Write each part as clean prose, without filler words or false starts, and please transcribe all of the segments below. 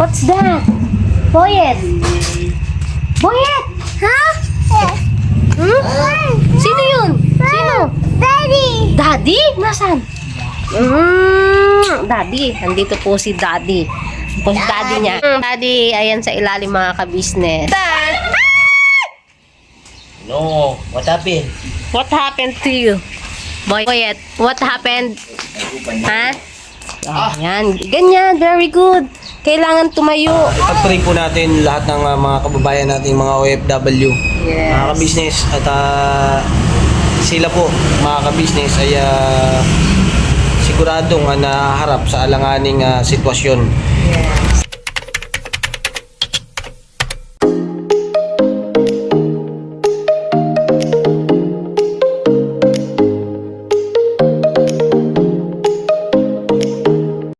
What's that? Boyet! Boyet! Huh? Hmm? Sino yun? Sino? Daddy! Daddy? Nasaan? Daddy. Nandito po si Daddy. Po si Daddy niya. Daddy, ayan sa ilalim mga kabisnes. Dad! No, what happened? What happened to you? Boyet, what happened? Ha? Ayan. Ganyan. Very good. Kailangan tumayo. Pag-pray po natin lahat ng mga kababayan nating mga OFW, mga ka-business, at sila po, mga ka-business, ay siguradong naharap sa alanganing sitwasyon. Yes.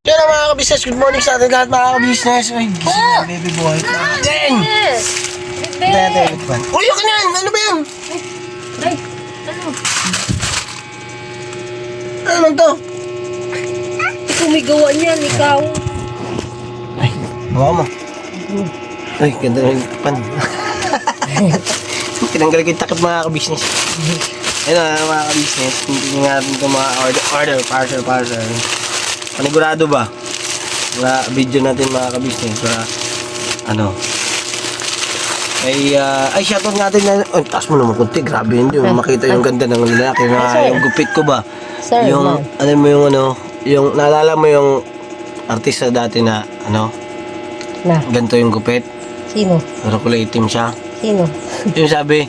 Kaya mga ka-business, good morning sa atin lahat mga ka-business. Ay, baby boy. Then! Uy, yun ka na! Ano ba yan? Ay, ano? Ano naman to? Ikaw may gawa niyan, ikaw. Ay, bawa mo. Ay, ganda ng pan. Tinanggal ko yung takip mga ka-business. Ayun na mga ka-business. Hindi nga natin ito mga parcel. Panigurado ba? Mga video natin mga ka-business. Para, ano. Ay, shoutout natin na, oh, taas mo naman kunti. Grabe hindi mo makita yung ganda ng lalaki na yung gupit ko ba? Sir, Yung, ano mo yung ano, yung, naalala mo yung artista dati na, ano, Na, ganito yung gupit. sino? Pero kulay itim siya. Sino? Yung sabi,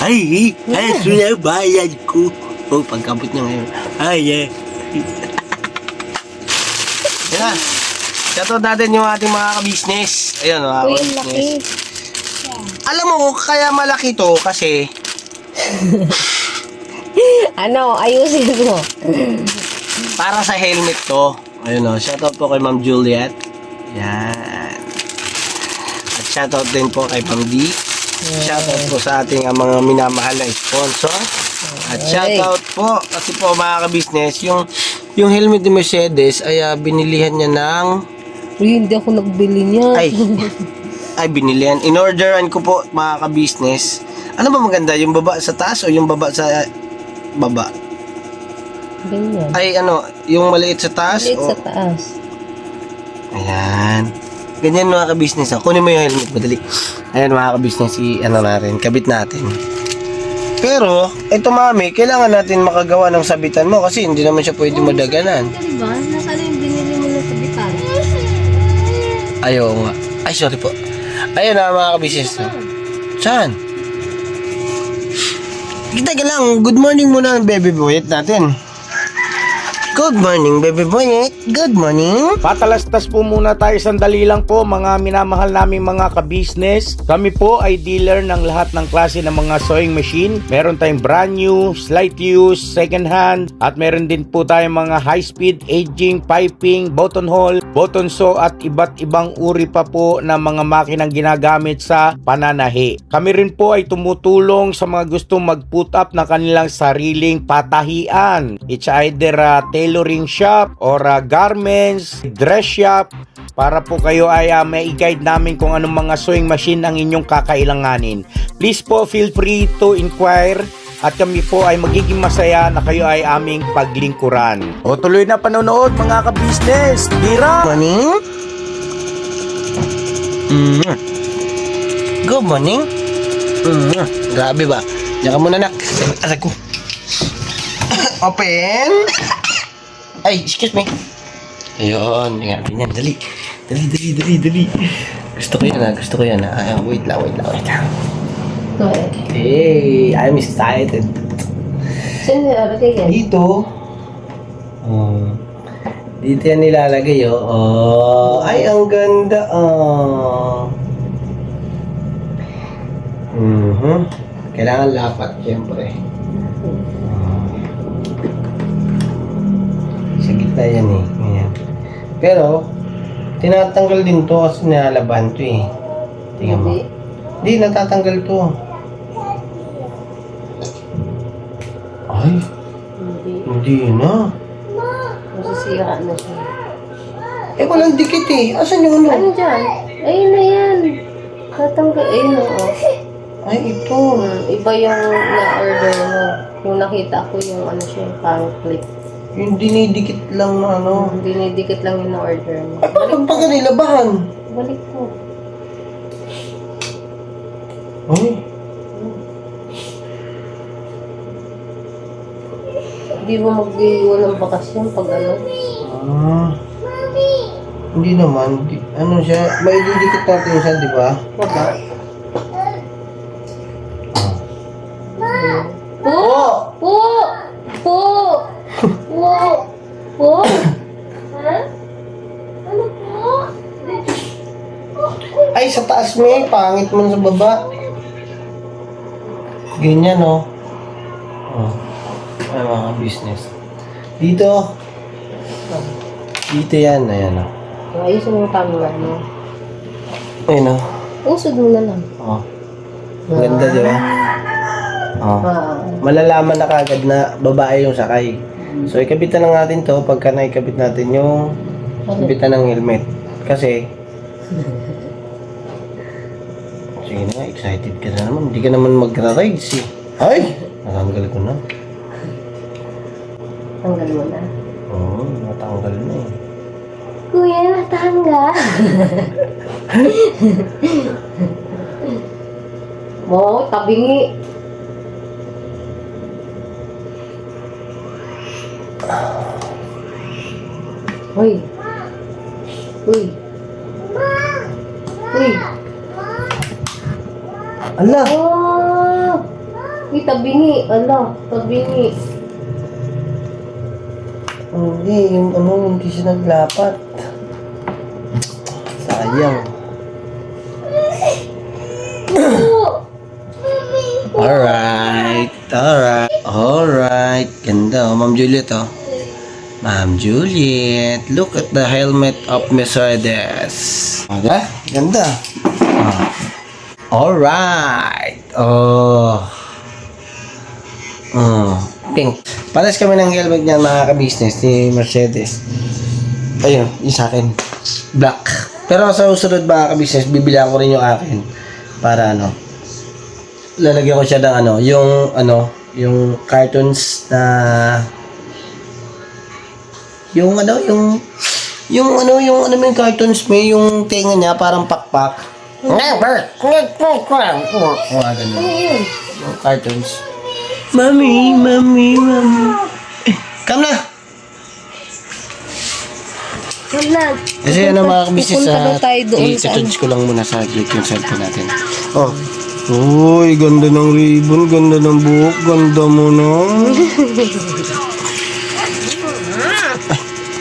ay, ito na yung bayad ko. Oh, pagkabot niya ngayon. Ay, Yan na. Shoutout natin yung ating mga ka-business. Ayan, mga Uy, ang ka-business. laki. Alam mo, kaya malaki to kasi Ano, ayusin mo. para sa helmet to. Ayun o, shoutout po kay Ma'am Juliet. Yan. At shoutout din po kay Ma'am D. Shoutout po sa ating mga minamahal na sponsor. At shoutout po, kasi po mga ka-business, yung helmet ni Mercedes ay binilihan niya ng Uy, hindi ako nagbili niya. ay binilihan. In-orderan ko po mga ka-business. Ano ba maganda? Yung baba sa taas o yung baba sa baba? Ganyan. Ay ano, yung maliit sa taas? Maliit o sa taas. Ayan. Ganyan mga ka-business. Kunin mo yung helmet, madali. Ayan mga ka-business, ano na rin, kabit natin. Pero, ito mami, kailangan natin makagawa ng sabitan mo kasi hindi naman siya pwede madaganan. Diba? Nasaan yung binili mo na sabitan? Ayaw nga. Ay, sorry po. Ayun na mga ka-business. Saan? Kita ka lang. Good morning muna baby boy natin. Good morning, baby boy. Good morning. Patalastas po muna tayo sandali lang po mga minamahal naming mga ka-business. Kami po ay dealer ng lahat ng klase ng mga sewing machine. Meron tayong brand new, slight use, second hand, at meron din po tayong mga high speed, aging, piping, button hole, button sew at iba't ibang uri pa po ng mga makinang ginagamit sa pananahi. Kami rin po ay tumutulong sa mga gustong mag-put up ng kanilang sariling patahian. It's either tailoring shop or garments, dress shop, para po kayo ay may guide namin kung anong mga sewing machine ang inyong kakailanganin. Please po feel free to inquire at kami po ay magiging masaya na kayo ay aming paglingkuran. O tuloy na panonood mga ka-business. Tira! Morning. Good morning. Grabe ba? Diyan ka muna nak. Aray ko. Open. Ay, excuse me. Ayun, ganyan. Dali. Gusto ko yan Ay, wait lang. Hey, I'm excited. Saan nilalagay yan? Dito. Dito yan nilalagay, oh. Ay, ang ganda, Kailangan lapat, siyempre. Sa gitna yan, eh. Ayan. Pero, tinatanggal din to kasi nilalaban to, eh. Tingnan mo. Hindi, natatanggal to. Ay, Hindi. hindi na. Masisira na siya. Eh, walang dikit eh. Asan yung Ano dyan? Ayun na yan. Tatanggal. Ayun o. Ay, ito. Iba yung na-order mo. Yung nakita ko yung ano siya, parang clip. Yung dinidikit lang na ano. Dinidikit lang yung na-order mo. Ay, paano pag nilabahan? Balik ko. Ay, Hindi mo mag-iwan ng bakasyon pag ano. hindi naman. Ano siya? May didikit natin siya, di ba? Baba. Po! Po! Po! Po! Po! Ha? Ano po? Ay, sa taas may. Pangit mo sa baba. Ganyan, oh. Oh. Ay, mga business. Dito. Dito yan. Ayan, oh. Ayusin mo yung camera mo. Ayun, oh. Usod mo na lang. Oh. Ganda, di ba? Oh. Ah. Malalaman na kagad na babae yung sakay. So, ikabitan lang natin to pagka naikabit natin yung kabitan ng helmet. Kasi, sige na, excited ka na naman. Hindi ka naman magra-rides eh. Ay! Natanggal ko na. Tanggal mo na. Oo, natanggal na eh. Kuya, natanggal. Mo, tabingi. Uy. Uy. Uy. Ala! Oh. Uy, tabingi. Ala, tabingi. Hindi, yung ano, hindi siya naglapat. Sayang. Alright. Alright. Ganda, oh. Ma'am Juliet, oh. Ma'am Juliet, look at the helmet of Mercedes. Aga? Ganda. Ah. Alright. Oh. Pink. Pares kami ng helmet niyan, mga ka-business ni Mercedes. Ayun, yung sa akin. Black. Pero sa susunod, mga ka-business, bibilihan ko rin yung akin. Para ano, lalagyan ko siya ng yung cartoons na yung cartoons may yung tenga niya parang pakpak. Mga ganun. Yung cartoons. Mami. Come na. Wala. Kasi yan ang mga kabisnes Pupunta na tayo doon sa i-charge ko lang muna sa click yung cellphone natin. Oh. Uy, ganda ng ribbon, ganda ng buhok, ganda mo na.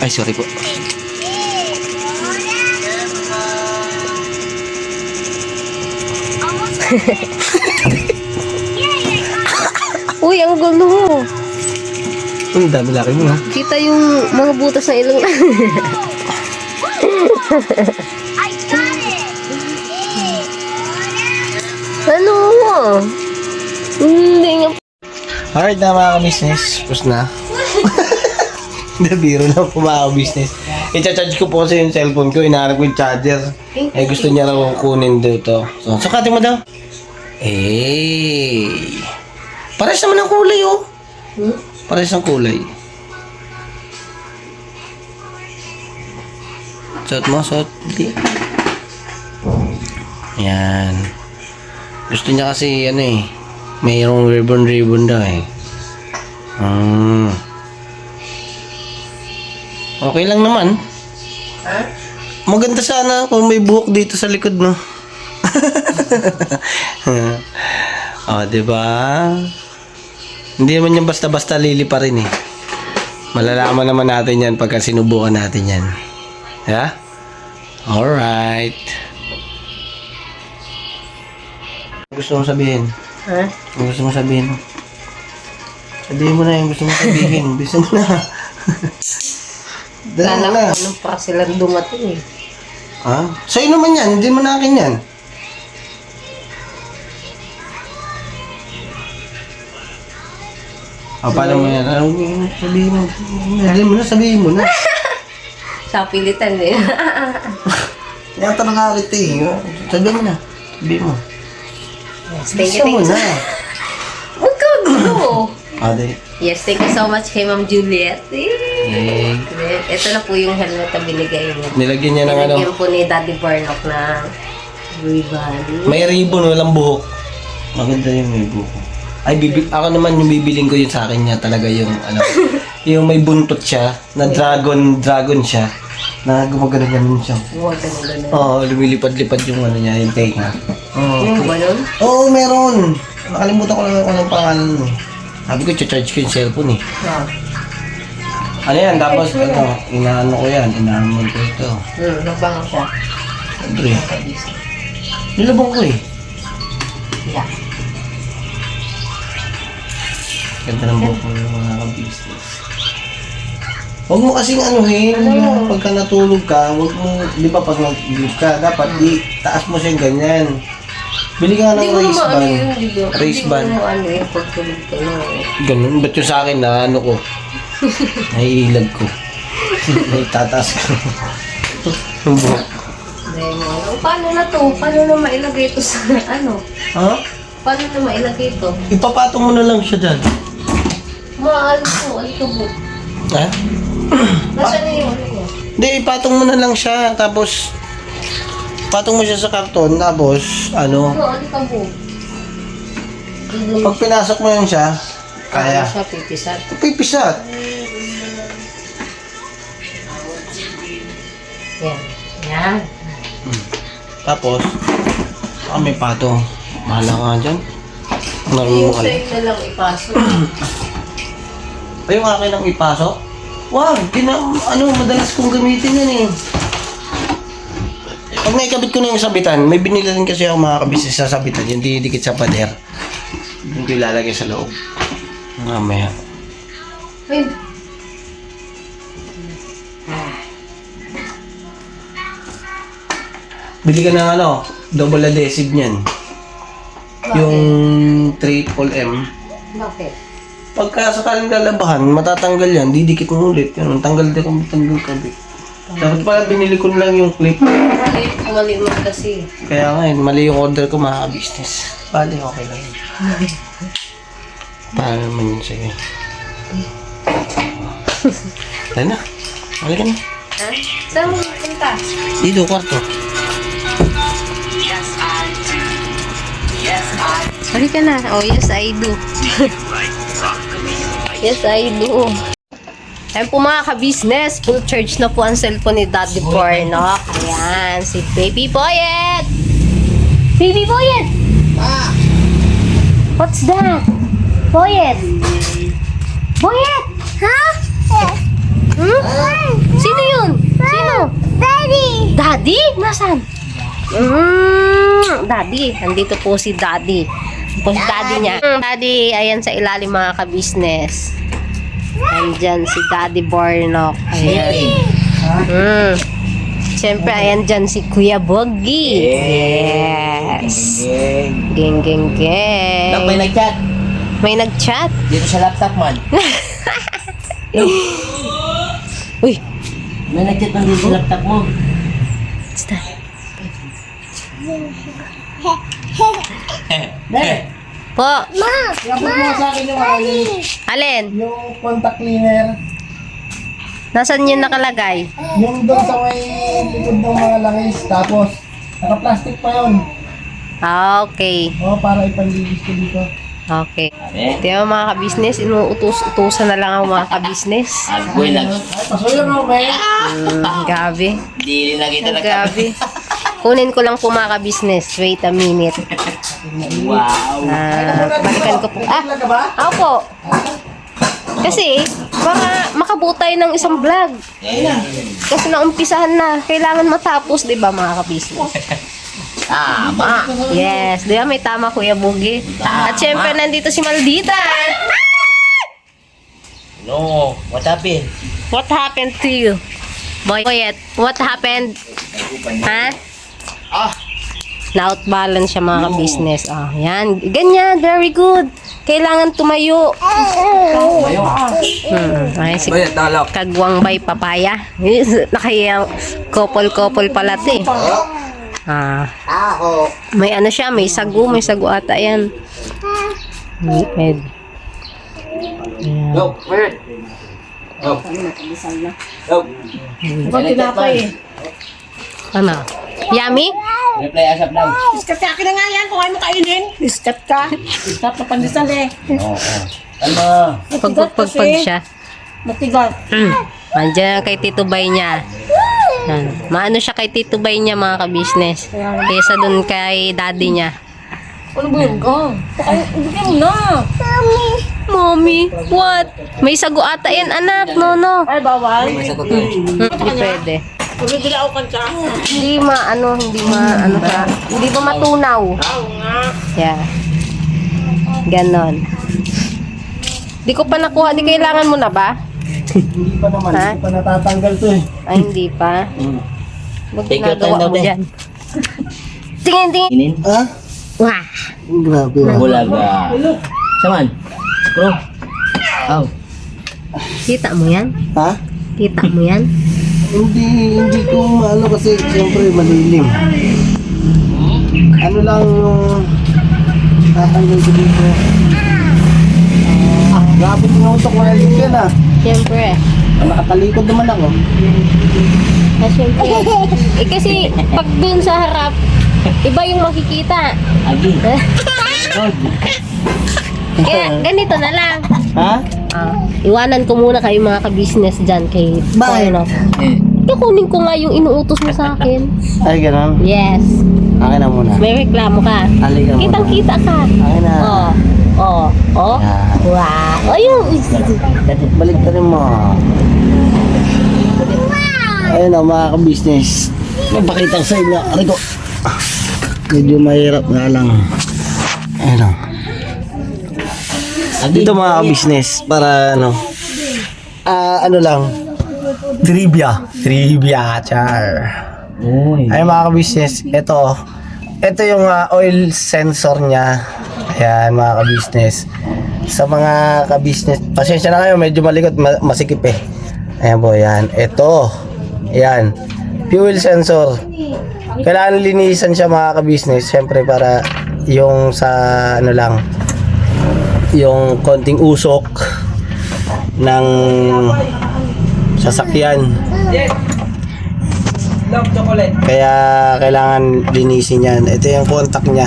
Ay, sorry po. Uy, ang gulo mo. Ang dami laki mo ha. Kita yung mga butas na ilong. Ano? Hindi nga. Alright na mga ka-business. Tapos na. Biro na po mga ka-business. I-charge ko po kasi yung cellphone ko. Inaharap ko yung charger. Eh gusto niya raw kunin dito. So, sukatin mo daw. Eh. Pares naman ang kulay oh. Pares ang kulay. Suot mo, suot. Yan. Gusto niya kasi ano eh. Mayroong ribbon daw eh. Okay lang naman. Maganda sana kung may buhok dito sa likod no. Oh, di ba? Hindi naman yan basta-basta lilipa rin eh. Malalaman naman natin yan pagka sinubukan natin yan. Yeah? Alright. Gusto mong sabihin? Ha? Ano gusto mong sabihin? Sabihin mo na yung gusto mong sabihin. Bisa mo na. Dala Kala na. ko anong pa sila dumating eh. Ha? Sa'yo naman yan. Hindi mo na akin yan. Paano mo yan? Sabihin mo. Sabihin mo na. kapilitan eh. Yata na nga kita eh. Sabi mo na. Sabi mo. Thank Gusto mo you. na. Huwag ka gulo. Ate. Yes, thank you so much kay Ma'am Juliet. Hey. Ito na po yung helmet na binigay niya. Nilagyan niya ng ano. Binigyan po ni Daddy Barnock na ribbon. May ribbon, walang buhok. Maganda yung may buhok. Ay, ako naman yung bibiling ko yun sa akin niya talaga yung ano. Yung may buntot siya, na dragon siya. Na gumagano-ganon siya. Huwag ka nila na. Oo, lumilipad-lipad yung ano niya, yung tenga. Oo. Yung ba nun? Oo, meron. Nakalimutan ko lang kung anong pangalan mo. Sabi ko, charge ko yung cellphone eh. Ano yan, tapos ano, inaano ko yan, inaamon ko ito. Nagbango siya. Siyempre. Nilabang ko eh. Yeah. Ganda ng buhok mo yung mga ka-business. Huwag mo kasing anuhin, yung pagka natulog ka, huwag mo, di ba pag nag-sleep ka, dapat taas mo siyang ganyan. Bili ka ng race band. Race band. Hindi mo ano yung pagtulog ko na. Ganun, ba't yung sa akin na ano ko? Naiilag ko. Naitataas ko. Yung buhok. Paano na to? Paano na mailagay ito sa ano? Ha? Paano na mailagay ito? Ipapatong mo na lang siya dyan. Maalo ko, alikabok. Ha? Nasaan na yung ano niya? Hindi, ipatong mo na lang siya, tapos patong mo siya sa karton, tapos ano, Ano, alikabok? pag pinasok mo yan siya, kaya. Siya pipisat. Pipisat. Yan. Yan. Tapos, may patong. Mahala ka nga dyan. Yung Narunong ka lang. sa'yo na lang ipasok. Ay, yung akin ang ipasok? Wag, madalas kong gamitin yan eh. Pag naikabit ko na yung sabitan, may binili rin kasi ako mga kabisnes sa sabitan, yung didikit sa pader. Yung ko ilalagay sa loob. Mamaya. Ay, Bili ka ng ano, double adhesive niyan. Yung triple M. bakit? Pagka sakaling lalabahan, matatanggal yan, didikit mo ulit. Yan, tanggal kabit. Dapat pala binili ko na lang yung clip. Mali mo kasi. Kaya nga yun, mali yung order ko mga business. Bali, okay lang yun. Para naman yun sa'yo. Tara na. Halika na. Ha? Saan mo punta? Dito, kwarto. Halika na. Oh, yes, I do. Yes, I do. Ayan po mga ka-business, full charge na po ang cellphone ni Daddy Barnock. Ayan, si Baby Boyet! Baby Boyet! What's that? Boyet! Boyet! Ha? Hmm? Sino yun? Sino? Daddy! Daddy? Nasaan? Daddy. Nandito po si Daddy. Po si Daddy niya. Daddy, ayan sa ilalim mga ka-business. Andyan si Daddy Barnock. Ayan. Siyempre, ayan dyan si Kuya Boggy. Yes. Geng, geng, geng. May nag-chat May nag-chat. dito sa laptop man. Uy, May nag-chat man dito sa laptop mo. what's that? Deh, Po, i-upload mo sa akin yung alin? yung contact cleaner. Nasaan yun nakalagay? Yung doon sa may likod ng mga langis. Tapos, naka-plastic pa yun. Ah, okay. O, para ipanlilis ko dito. Okay. Ito mga ka-business, inuutos-utusan na lang ang mga ka-business. Agboy lang. Ay, pasuyo mo, be. Gabi. Di na kita Gabi. Kunin ko lang po mga ka-business. Wait a minute. Wow. Balikan ko po. Nag-vlog ka ba? Opo. Kasi, para makabutay ng isang vlog. Kasi naumpisahan na. Kailangan matapos, di ba mga ka-business? Tama. Yes, di ba may tama Kuya Bugi? At syempre nandito si Maldita. No, what happened? What happened to you? Boyet, what happened? Ha? Na-outbalance siya mga ka-business. Oh, yan. Ganyan, very good. Kailangan tumayo. Ay, si Kagwang Bay Papaya. Nakaya couple pala ito eh. May ano siya, may sagu ata yan. Med. Ano? Yummy? Reply asap lang. Iskat ka na nga yan kung ayaw mo kainin. Iskat ka. Iskat na pandesal eh. Ano? Pag siya. Matigas. Andiyan kay Tito Bay niya. Maano siya kay Tito Bay niya mga ka-business. Kaysa dun kay daddy niya. Ano ba yun? Ay, hindi mo na. Mommy, what? May sagu ata yan anak, no. Ay, bawal. Hindi pwede. Bumibili ako kanta. Hindi ba matunaw? Oo nga. Yeah. Ganon. Di ko pa nakuha, di kailangan mo na ba? Hindi pa naman, Ha? hindi pa natatanggal to eh. Ay, hindi pa. Ba't Take your time ginagawa daw, mo be. dyan? Tingin. Inin? Ha? Wah! Grabe. Bulaga. Saman? Bro. Aw. Kita mo yan? Ha? Kita mo yan? Hindi ko maano kasi siyempre malilim. Ano lang yung tatanggal ko dito. Grabe pinutok mo yung yan ah. Siyempre. Nakatalikod naman ako. Siyempre. Kasi pag dun sa harap, iba yung makikita. Agi. Kaya ganito na lang. Ha? Iwanan ko muna kayo mga ka-business dyan kay Bye. Porno. Kukunin ko nga yung inuutos mo sa akin. Ay, ganun. Yes. Akin na muna. May reklamo ka. Halika muna. Kitang-kita ka. Akin na. Oh. Yan. Wow. Ayun. Balik ka rin mo. Ayun na mga ka-business. Magpakita ko sa inyo. Aray ko. Medyo mahirap nga lang. Ayun na. Dito mga ka-business para ano. Ano lang. Trivia, char. Uy. Ay mga ka-business, ito yung oil sensor niya. Ayan mga ka-business. Sa mga ka-business, pasensya na kayo, medyo malikot, masikip eh. Ayan po, yan. Ito, ayan, fuel sensor. Kailangan linisan siya mga ka-business, syempre para yung sa ano lang, yung konting usok ng sasakyan. Kaya kailangan linisin yan. Ito yung contact niya.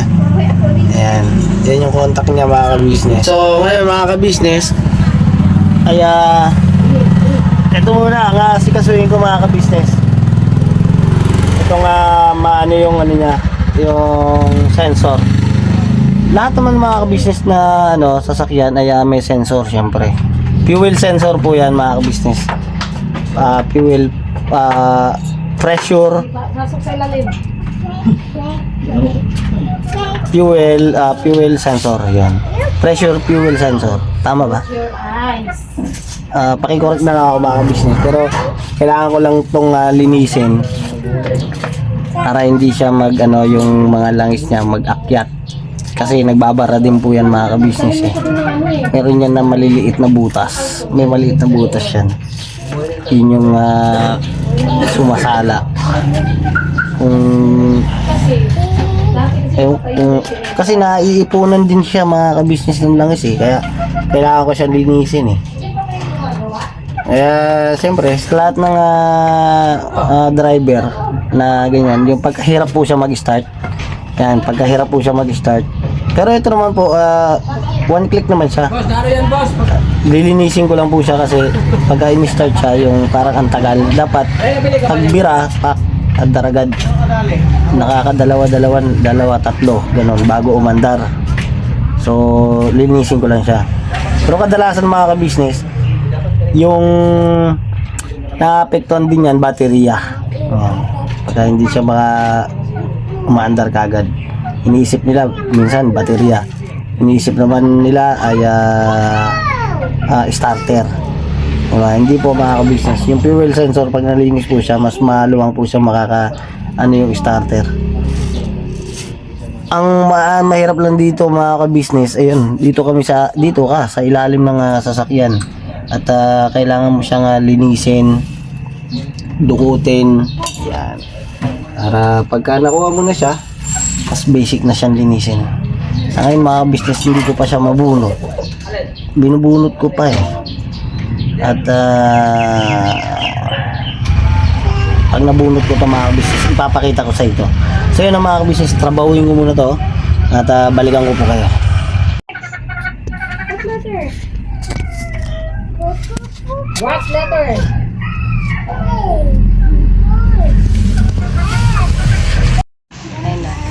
Ayan. Yan yung contact niya mga ka-business. So ngayon mga ka-business, ay ito muna ang sikasuhin ko mga ka-business. Itong maano yung ano niya, yung sensor. Lahat naman mga ka-business na ano, sasakyan ay may sensor syempre. Fuel sensor po yan mga ka-business. Fuel pressure, fuel sensor yan. Pressure fuel sensor. Tama ba? Paki-correct na lang ako mga business, pero kailangan ko lang itong linisin para hindi siya yung mga langis niya mag-akyat, kasi nagbabara din po yan mga ka-business eh. Meron yan na maliliit na butas, may maliit na butas yan. Yun yung sumasala kasi naiipunan din siya mga ka-business ng langis eh, kaya kailangan ko siya linisin eh. Kaya siyempre sa lahat ng driver na ganyan, yung pagkahirap po siya mag-start yan, pagkahirap po siya mag-start, pero ito naman po one click naman siya. Lilinisin ko lang po siya kasi pagka i-start siya, yung parang antagal, dapat pagbira daragad, nakakadalawa, tatlo ganon bago umandar. So linisin ko lang siya, pero kadalasan mga ka-business yung naapektuhan din yan baterya. Pagka hindi siya umaandar kagad, iniisip nila minsan baterya, iniisip naman nila ay starter. Hindi po mga ka-business. Yung fuel sensor pag nalinis po siya, mas maluwang po siya yung starter. mahirap lang dito mga ka-business, ayun, dito ka sa ilalim ng sasakyan. At kailangan mo siyang linisin, dukutin. Yan. Para pagka nakuha mo na siya, mas basic na siyang linisin. Sa ngayon mga business, hindi ko pa siya mabunot. Binubunot ko pa eh. At pag nabunot ko ito mga business, ipapakita ko sa ito. So yun ang mga business, trabahuin ko muna to. At balikan ko po kayo. What letter?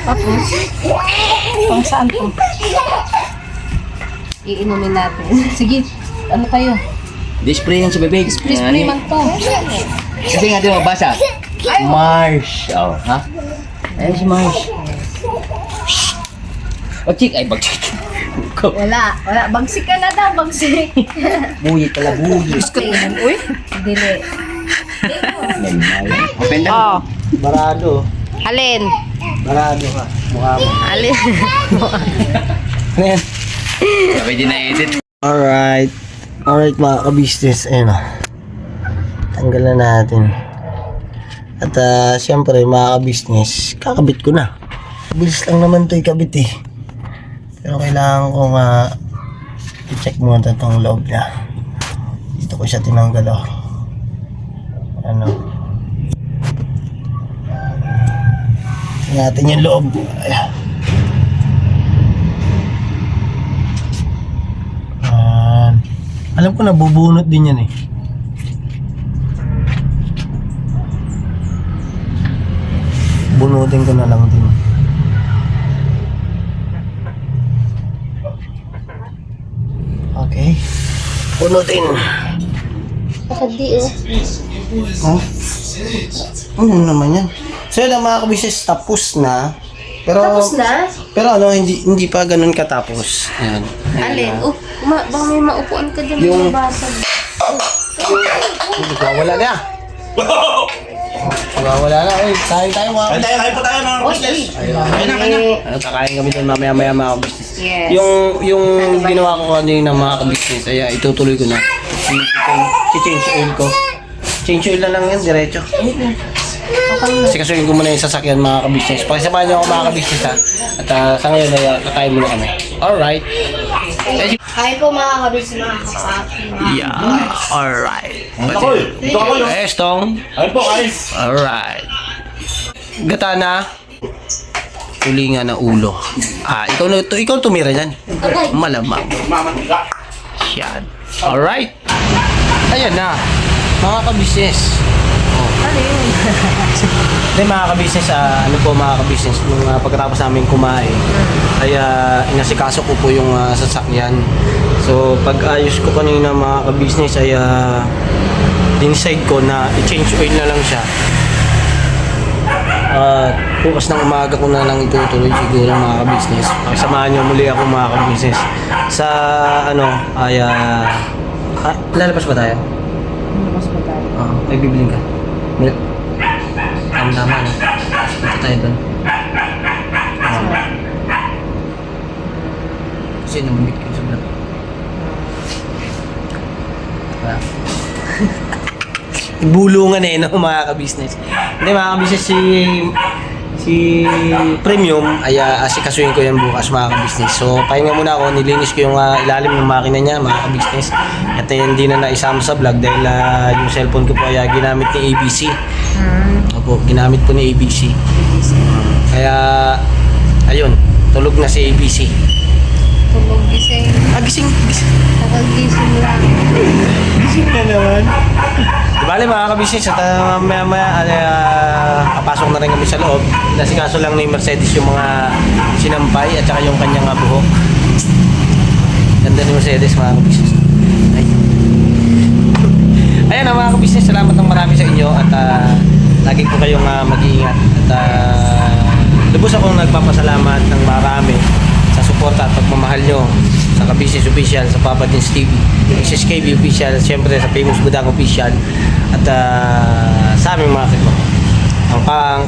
Tapos, Pang saan po? iinumin natin. Sige, ano kayo? Display yan sa bibig. Spray man to. Kasi nga di mo basa. Marsh. Oh, ha? Ayun si Marsh. Bagsik. Ay, bagsik. Wala. Bagsik ka na daw, bagsik. Buyit pala, buyit. Uy, dili. Open down. Oh, Barado. alin? Barado ka. Mukha mo. Alin? Ano yan? Pwede na edit. Alright mga ka-business, ayun o. Tanggalan natin. At syempre mga ka-business, kakabit ko na. Bilis lang naman ito ikabit eh. Pero kailangan kong i-check muna itong loob niya. Dito ko siya tinanggal o. Ano. Tingnan natin yung loob. Ayan. Alam ko nabubunot din yan eh. Bunutin ko na lang din. Okay. Bunutin. Hindi oh. Huh? Ano naman yan? So yun ang mga kabisnes, tapos na. Pero, Tapos na? Pero ano, hindi pa ganun katapos. Ayan. Alin? Oh, baka may maupuan ka dyan Yung- yung basag. Wala na. Wala na. Uy, kain tayo mga kabisnes. Kain po tayo mga business. Ano, kakain kami doon mamaya mga kabisnes. Yes. Yung ginawa ko kanina mga kabisnes, ay itutuloy ko na. Si-change oil ko. Change oil na lang yan, diretso. Kasi kasuhin ko muna yung sasakyan mga kabisnes. Pakisamahan niyo ako mga kabisnes ha. At sa ngayon ay kakain muna kami. Alright. Kain po mga kabis, mga kapaki. Yeah. Alright. Ito ako yun. Estong. Ayun po, kain. Alright. Gata na. Tulingan na ulo. Ikaw tumira yan. Malamang. Mamantika. Yan. Alright. Ayan na. Mga kabisnes. Hindi mga kabisnes, ano po mga kabisnes, nung pagkatapos namin kumain, ay inasikaso ko po yung sasakyan. So pag ayos ko kanina mga kabisnes ay decide ko na i-change oil na lang siya. Bukas ng umaga ko na lang itutuloy siguro mga kabisnes. Pagsamahan nyo muli ako mga kabisnes. Sa ano ay lalabas ba tayo? Lalabas ba tayo? May bibiling ka? Milk? Tama na. Punta tayo doon. Kasi namamit kayo sa vlog. Bulungan eh, no, mga ka-business. Hindi, mga ka-business, si Premium ay asikasuhin ko yan bukas mga ka-business. So, pahinga muna ako, nilinis ko yung ilalim ng makina niya mga ka-business. At hindi na naisama sa vlog dahil yung cellphone ko po ay ginamit ni ABC. Opo, ginamit po ni ABC. Kaya, ayun, tulog na si ABC. Tulog gising. Gising. Nakagising lang. Gising na naman. Bale mga kabisnes, at maya papasok na rin kami sa loob. Nasikaso lang ni Mercedes yung mga sinampay at saka yung kanyang buhok. Ganda ni Mercedes mga kabisnes. Ay. Ayan mga kabisnes, salamat ng marami sa inyo at lagi po kayong mag-iingat. At lubos akong nagpapasalamat ng marami sa suporta at pagmamahal nyo sa Kabisnes Official, sa Papa Dins TV, SSKB Official, siyempre sa Famous Budang Official at sa aming mga kaibigan.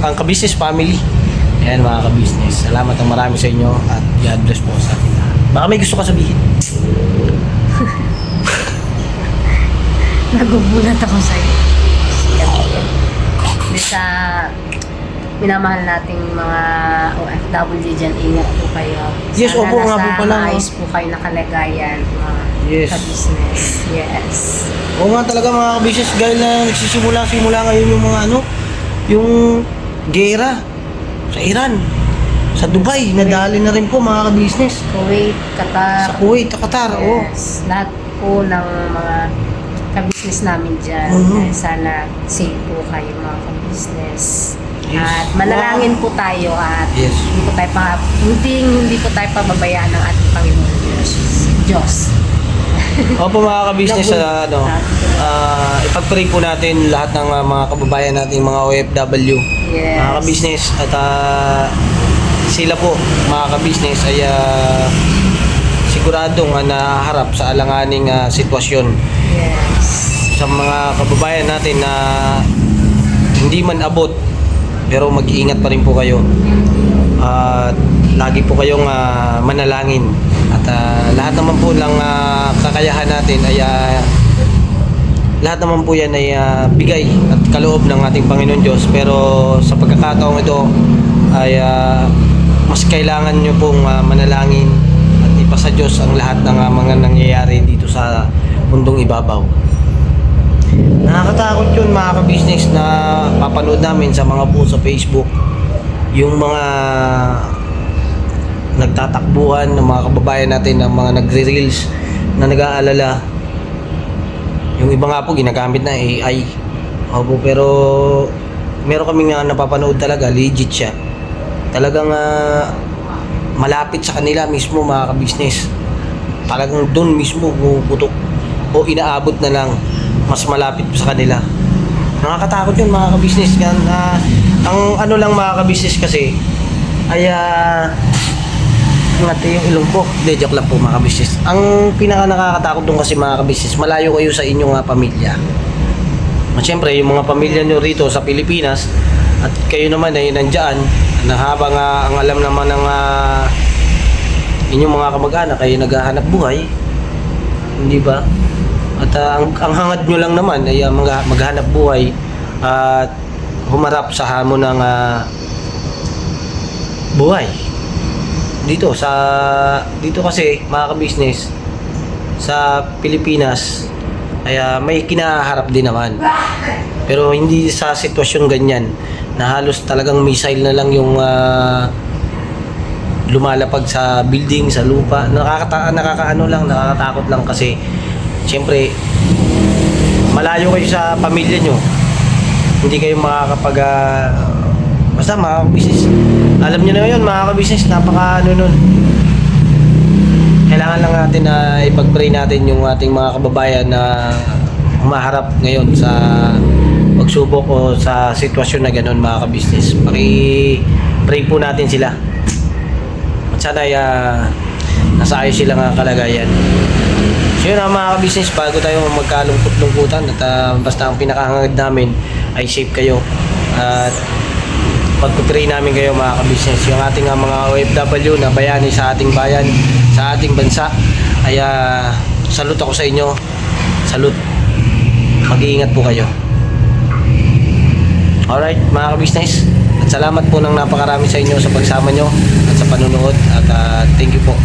Ang Kabisnes Family, Ayan mga ka-business. Salamat ang marami sa inyo at God bless po sa atin lahat. Baka may gusto ka sabihin. Nagugulat ako sa'yo. Di sa minamahal nating mga OFW dyan, ingat po kayo. Yes, Sana opo nga po nasa pala, no? maayos po kayo nakalagayan, mga Yes. ka-business. Yes. Oo nga talaga mga ka-business, dahil na nagsisimula ngayon yung mga yung gera sa Iran, sa Dubai, nadali na rin po mga ka-business. Kuwait, Qatar. Sa Kuwait, Qatar, oo. Yes. Lahat po ng mga ka-business namin dyan. Mhm. Sana safe po kayo mga ka-business. Yes. At manalangin po tayo at Yes. hindi po tayo pababayaan ng ating Panginoon Diyos. Opo mga ka-business, ipag-pray po natin lahat ng mga kababayan nating mga OFW. Yes. Mga ka-business at sila po mga ka-business ay siguradong naharap sa alanganing sitwasyon. Yes. Sa mga kababayan natin na hindi man abot pero mag-iingat pa rin po kayo. At lagi po kayong manalangin at lahat naman po ng kakayahan natin ay lahat naman po yan ay bigay at kaloob ng ating Panginoon Diyos, pero sa pagkakataong ito ay mas kailangan nyo pong manalangin at ipasa Diyos ang lahat ng mga nangyayari dito sa mundong ibabaw. Nakakatakot yun mga ka-business na papanood namin sa mga post sa Facebook, yung mga nagtatakbuhan ng mga kababayan natin, ng mga nagre-reels na nag-aalala. Yung iba nga po ginagamit na AI. Opo, pero meron kaming napapanood talaga, legit siya. Talagang malapit sa kanila mismo mga ka-business. Talagang doon mismo puputok o inaabot na lang, mas malapit pa sa kanila. Nakakatakot yun mga ka-business. Ang ano lang mga ka-business kasi ay ngati yung ilong ko. Hindi, joke lang po mga ka-business. Ang pinaka nakakatakot doon kasi mga ka-business, malayo kayo sa inyong pamilya. At syempre, yung mga pamilya nyo rito sa Pilipinas at kayo naman ay nandyan na habang ang alam naman ng inyong mga kamag-anak ay naghahanap buhay, hindi ba? At ang hangad nyo lang naman ay maghanap buhay at humarap sa hamon ng buhay. Dito kasi mga ka-business sa Pilipinas ay may kinaharap din naman. Pero hindi sa sitwasyon ganyan na halos talagang missile na lang yung lumalapag sa building, sa lupa. Nakakatakot lang kasi siyempre malayo kayo sa pamilya nyo, hindi kayo makakapag basta mga ka-business, alam nyo na yun mga ka-business, napaka nun kailangan lang natin na ipag-pray natin yung ating mga kababayan na humaharap ngayon sa pagsubok o sa sitwasyon na gano'n mga ka-business. Paki-pray po natin sila at sana ay nasa ayos silang kalagayan. So yun mga ka-business, bago tayo magkalungkot-lungkutan at basta ang pinakahangad namin ay safe kayo at pag-pray namin kayo mga ka-business. Yung ating mga OFW na bayani sa ating bayan, sa ating bansa ay salute ako sa inyo. Salute. Mag-iingat po kayo. Alright mga ka-business, at salamat po ng napakarami sa inyo sa pagsama nyo at sa panunood at thank you po.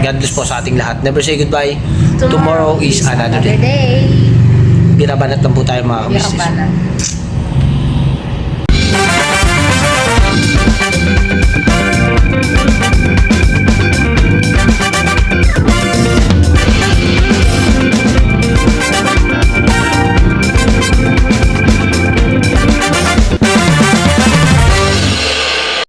God bless po sa ating lahat. Never say goodbye. Tomorrow is another day. Birabanat lang po tayo mga ka-business. Birabanat.